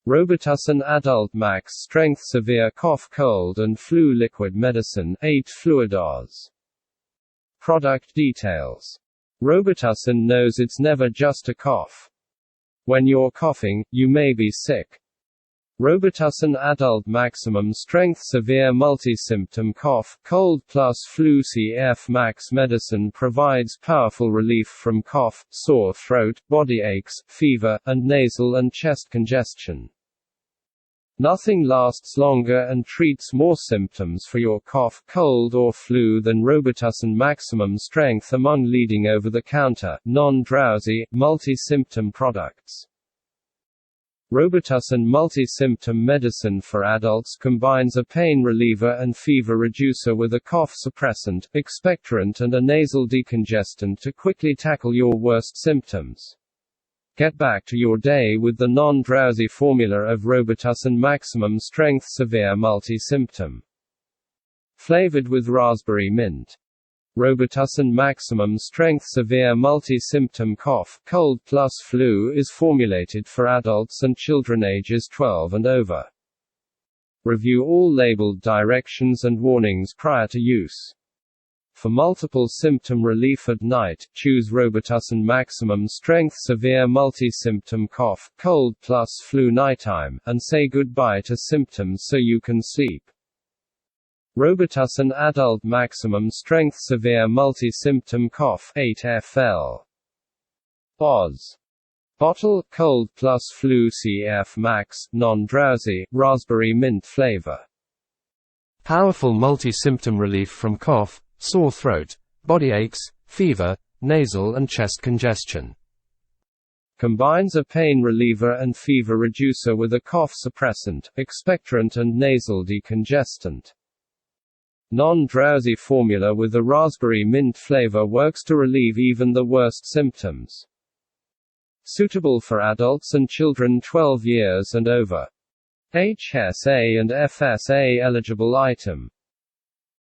Robitussin Adult Max Strength Severe Cough Cold and Flu Liquid Medicine 8 Fluidos. Product details. Robitussin knows it's never just a cough. When you're coughing, you may be sick. Robitussin Adult Maximum Strength Severe Multi-Symptom Cough, Cold plus Flu CF Max Medicine provides powerful relief from cough, sore throat, body aches, fever, and nasal and chest congestion. Nothing lasts longer and treats more symptoms for your cough, cold or flu than Robitussin Maximum Strength among leading over-the-counter, non-drowsy, multi-symptom products. Robitussin Multi-Symptom Medicine for Adults combines a pain reliever and fever reducer with a cough suppressant, expectorant and a nasal decongestant to quickly tackle your worst symptoms. Get back to your day with the non-drowsy formula of Robitussin Maximum Strength Severe Multi-Symptom. Flavored with raspberry mint. Robitussin Maximum Strength Severe Multi-Symptom Cough, Cold plus Flu is formulated for adults and children ages 12 and over. Review all labeled directions and warnings prior to use. For multiple symptom relief at night, choose Robitussin Maximum Strength Severe Multi-Symptom Cough, Cold plus Flu nighttime, and say goodbye to symptoms so you can sleep. Robitussin Adult Maximum Strength Severe Multi-Symptom Cough 8 FL. Oz. Bottle, Cold plus Flu CF Max, non-drowsy, raspberry mint flavor. Powerful multi-symptom relief from cough, sore throat, body aches, fever, nasal and chest congestion. Combines a pain reliever and fever reducer with a cough suppressant, expectorant and nasal decongestant. Non-drowsy formula with a raspberry mint flavor works to relieve even the worst symptoms. Suitable for adults and children 12 years and over. HSA and FSA eligible item.